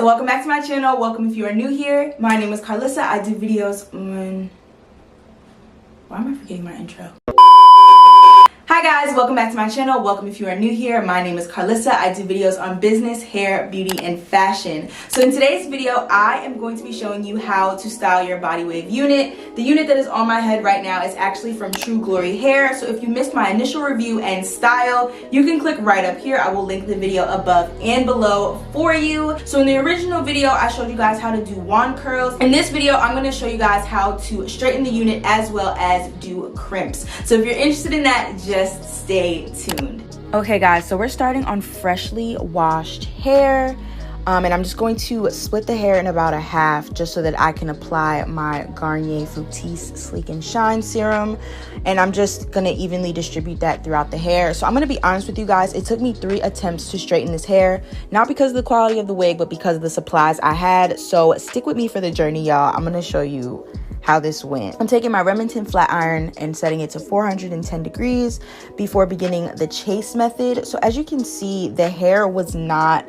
welcome back to my channel. Welcome if you are new here. My name is Karlisa. I do videos on... Why am I forgetting my intro? Hi guys, welcome back to my channel. Welcome if you are new here. My name is Karlisa. I do videos on business, hair, beauty, and fashion. So in today's video, I am going to be showing you how to style your Bodywave unit. The unit that is on my head right now is actually from True Glory Hair. So if you missed my initial review and style, you can click right up here. I will link the video above and below for you. So in the original video, I showed you guys how to do wand curls. In this video, I'm going to show you guys how to straighten the unit as well as do crimps. So if you're interested in that, just stay tuned. Okay guys, so we're starting on freshly washed hair, and I'm just going to split the hair in about a half just so that I can apply my Garnier Fructis Sleek and Shine serum, and I'm just gonna evenly distribute that throughout the hair. So I'm gonna be honest with you guys, it took me 3 attempts to straighten this hair, not because of the quality of the wig but because of the supplies I had. So stick with me for the journey, y'all. I'm gonna show you how this went. I'm taking my Remington flat iron and setting it to 410 degrees before beginning the chase method. So as you can see, the hair was not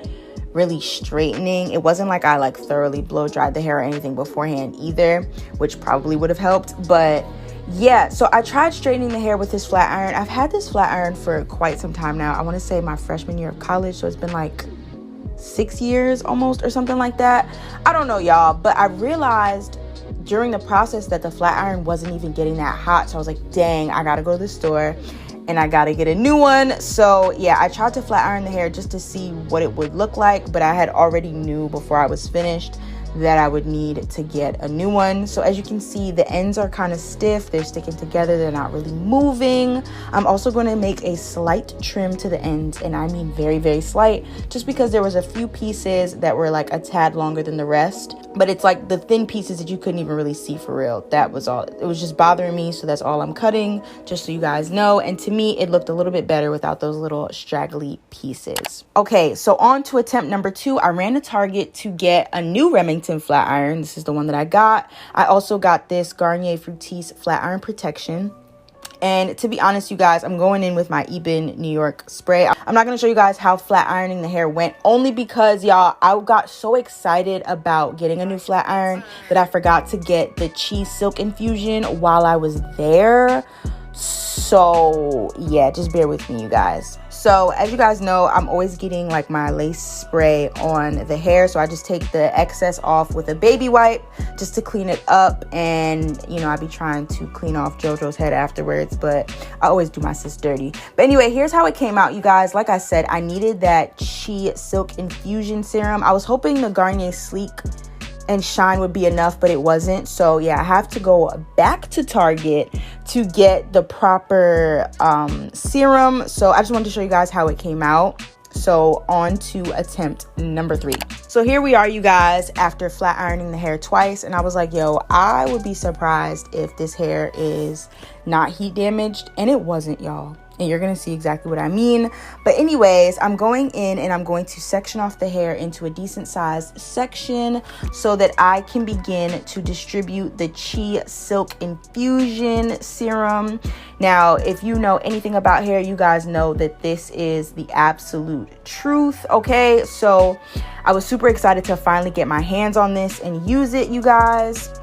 really straightening. It wasn't like I thoroughly blow dried the hair or anything beforehand either, which probably would have helped. But yeah, so I tried straightening the hair with this flat iron. I've had this flat iron for quite some time now. I want to say my freshman year of college, so it's been like 6 years almost or something like that. I don't know, y'all, but I realized during the process that the flat iron wasn't even getting that hot. So I was like, dang, I gotta go to the store and I gotta get a new one. So yeah, I tried to flat iron the hair just to see what it would look like, but I had already knew before I was finished that I would need to get a new one. So as you can see, the ends are kind of stiff. They're sticking together. They're not really moving. I'm also going to make a slight trim to the ends, and I mean very, very slight, just because there was a few pieces that were like a tad longer than the rest. But it's like the thin pieces that you couldn't even really see for real. That was all. It was just bothering me, so that's all I'm cutting, just so you guys know. And to me, it looked a little bit better without those little straggly pieces. Okay, so on to attempt number 2. I ran to Target to get a new Remington flat iron. This is the one that I got. I also got this Garnier Fructis flat iron protection. And to be honest, you guys, I'm going in with my Ebin New York spray. I'm not going to show you guys how flat ironing the hair went, only because, y'all, I got so excited about getting a new flat iron that I forgot to get the cheese silk infusion while I was there. So yeah, just bear with me, you guys. So as you guys know, I'm always getting like my lace spray on the hair, so I just take the excess off with a baby wipe just to clean it up. And you know, I be trying to clean off JoJo's head afterwards, but I always do my sis dirty. But anyway, here's how it came out, you guys. Like I said, I needed that Chi Silk Infusion Serum. I was hoping the Garnier Sleek and Shine would be enough, but it wasn't. So yeah, I have to go back to Target to get the proper serum. So I just wanted to show you guys how it came out. So on to attempt number 3. So here we are, you guys, after flat ironing the hair twice, and I was like, yo, I would be surprised if this hair is not heat damaged, and it wasn't, y'all. And you're going to see exactly what I mean. But anyways, I'm going in and I'm going to section off the hair into a decent sized section so that I can begin to distribute the Chi Silk Infusion Serum. Now, if you know anything about hair, you guys know that this is the absolute truth, okay? So I was super excited to finally get my hands on this and use it, you guys.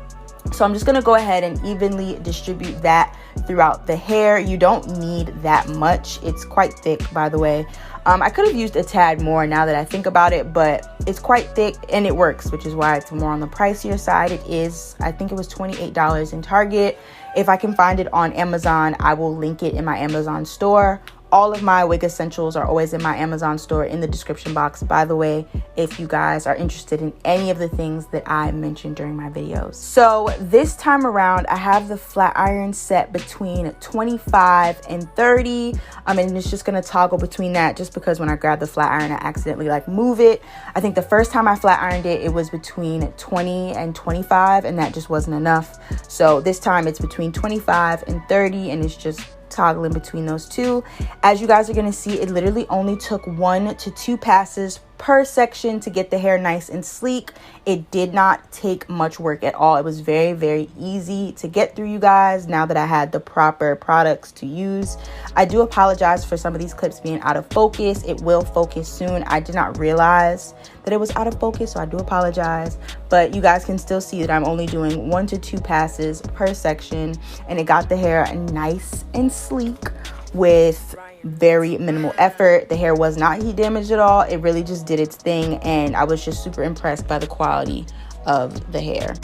So I'm just going to go ahead and evenly distribute that throughout the hair. You don't need that much. It's quite thick, by the way. I could have used a tad more now that I think about it, but it's quite thick and it works, which is why it's more on the pricier side. It is, I think it was $28 in Target. If I can find it on Amazon, I will link it in my Amazon store. All of my wig essentials are always in my Amazon store in the description box, by the way, if you guys are interested in any of the things that I mentioned during my videos. So this time around, I have the flat iron set between 25 and 30. And it's just going to toggle between that just because when I grab the flat iron, I accidentally move it. I think the first time I flat ironed it, it was between 20 and 25, and that just wasn't enough. So this time it's between 25 and 30, and it's just toggling between those two. As you guys are going to see, it literally only took 1 to 2 passes per section to get the hair nice and sleek. It did not take much work at all. It was very, very easy to get through, you guys, now that I had the proper products to use. I do apologize for some of these clips being out of focus. It will focus soon. I did not realize that it was out of focus, so I do apologize. But you guys can still see that I'm only doing 1 to 2 passes per section, and it got the hair nice and sleek with very minimal effort. The hair was not heat damaged at all. It really just did its thing, and I was just super impressed by the quality of the hair.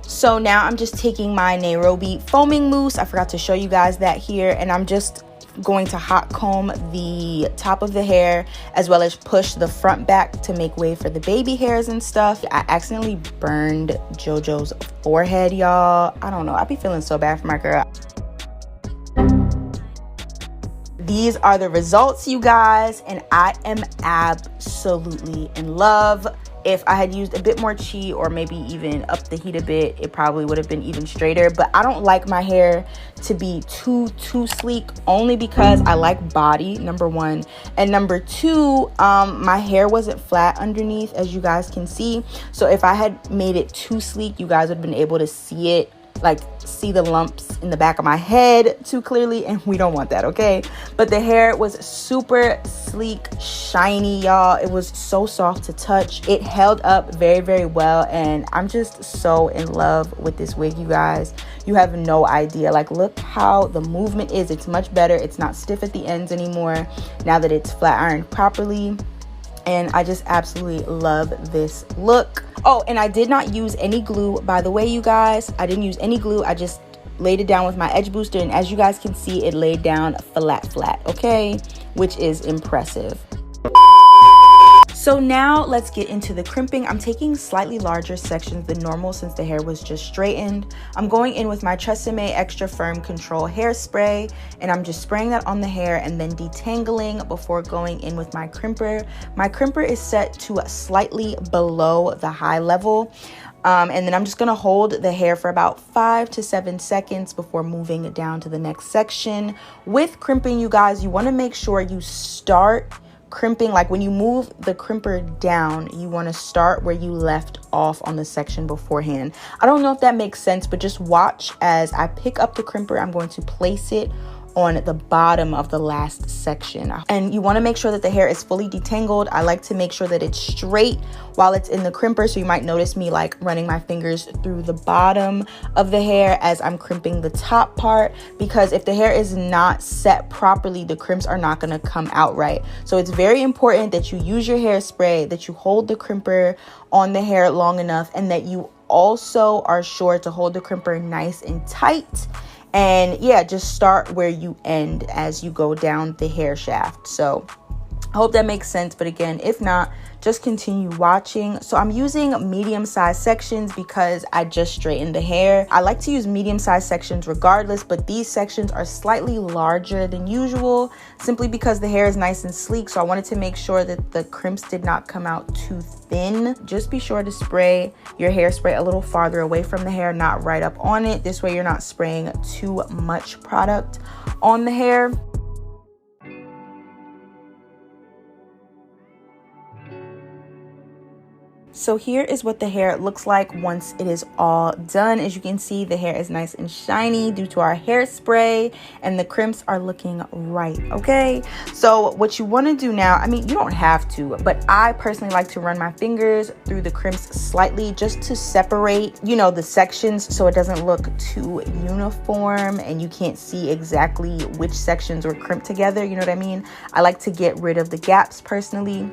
So now I'm just taking my Nairobi foaming mousse. I forgot to show you guys that here, and I'm just going to hot comb the top of the hair as well as push the front back to make way for the baby hairs and stuff. I accidentally burned JoJo's forehead, y'all. I don't know, I be feeling so bad for my girl. These are the results, you guys, and I am absolutely in love. If I had used a bit more chi or maybe even up the heat a bit, it probably would have been even straighter. But I don't like my hair to be too sleek, only because I like body, number one. And number two, my hair wasn't flat underneath, as you guys can see. So if I had made it too sleek, you guys would have been able to see it, like see the lumps in the back of my head too clearly, and we don't want that, okay? But the hair was super sleek, shiny, y'all. It was so soft to touch. It held up very, very well, and I'm just so in love with this wig, you guys. You have no idea. Like, look how the movement is. It's much better. It's not stiff at the ends anymore now that it's flat ironed properly. And I just absolutely love this look. Oh, and I did not use any glue, by the way, you guys. I didn't use any glue. I just laid it down with my edge booster, and as you guys can see, it laid down flat, okay? Which is impressive. So now let's get into the crimping. I'm taking slightly larger sections than normal since the hair was just straightened. I'm going in with my Tresemme Extra Firm Control Hairspray, and I'm just spraying that on the hair and then detangling before going in with my crimper. My crimper is set to slightly below the high level. And then I'm just gonna hold the hair for about 5 to 7 seconds before moving it down to the next section. With crimping, you guys, you wanna make sure you start crimping, like when you move the crimper down, you want to start where you left off on the section beforehand. I don't know if that makes sense, but just watch as I pick up the crimper. I'm going to place it on the bottom of the last section, and you want to make sure that the hair is fully detangled. I like to make sure that it's straight while it's in the crimper, so you might notice me like running my fingers through the bottom of the hair as I'm crimping the top part, because if the hair is not set properly, the crimps are not going to come out right. So it's very important that you use your hairspray, that you hold the crimper on the hair long enough, and that you also are sure to hold the crimper nice and tight. And yeah, just start where you end as you go down the hair shaft. So I hope that makes sense, but again, if not, just continue watching. So I'm using medium-sized sections because I just straightened the hair. I like to use medium-sized sections regardless, but these sections are slightly larger than usual simply because the hair is nice and sleek. So I wanted to make sure that the crimps did not come out too thin. Just be sure to spray your hairspray a little farther away from the hair, not right up on it. This way you're not spraying too much product on the hair. So here is what the hair looks like once it is all done. As you can see, the hair is nice and shiny due to our hairspray, and the crimps are looking right, okay? So what you want to do now, I mean, you don't have to, but I personally like to run my fingers through the crimps slightly just to separate, you know, the sections so it doesn't look too uniform and you can't see exactly which sections were crimped together, you know what I mean? I like to get rid of the gaps personally.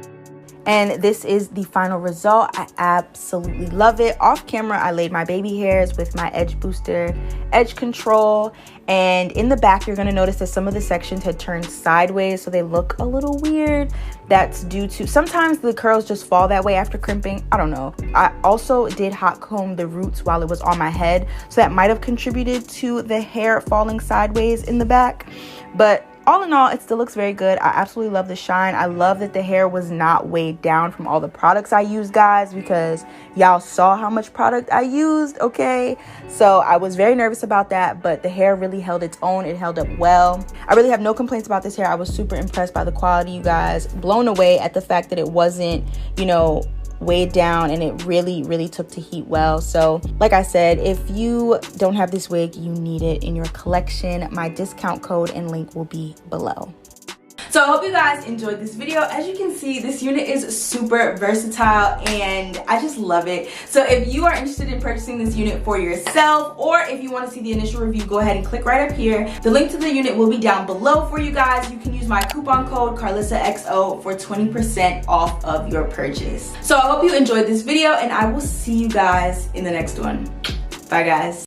And this is the final result. I absolutely love it. Off camera, I laid my baby hairs with my edge booster, edge control. And in the back, you're gonna notice that some of the sections had turned sideways, so they look a little weird. That's due to, sometimes the curls just fall that way after crimping. I don't know. I also did hot comb the roots while it was on my head, so that might have contributed to the hair falling sideways in the back. But all in all, it still looks very good. I absolutely love the shine. I love that the hair was not weighed down from all the products I used, guys, because y'all saw how much product I used, okay? So I was very nervous about that, but the hair really held its own. It held up well. I really have no complaints about this hair. I was super impressed by the quality, you guys. Blown away at the fact that it wasn't, you know, weighed down, and it really took to heat well. So like I said, if you don't have this wig, you need it in your collection. My discount code and link will be below. So I hope you guys enjoyed this video. As you can see, this unit is super versatile and I just love it. So if you are interested in purchasing this unit for yourself, or if you want to see the initial review, go ahead and click right up here. The link to the unit will be down below for you guys. You can use my coupon code KarlisaXO for 20% off of your purchase. So I hope you enjoyed this video, and I will see you guys in the next one. Bye guys.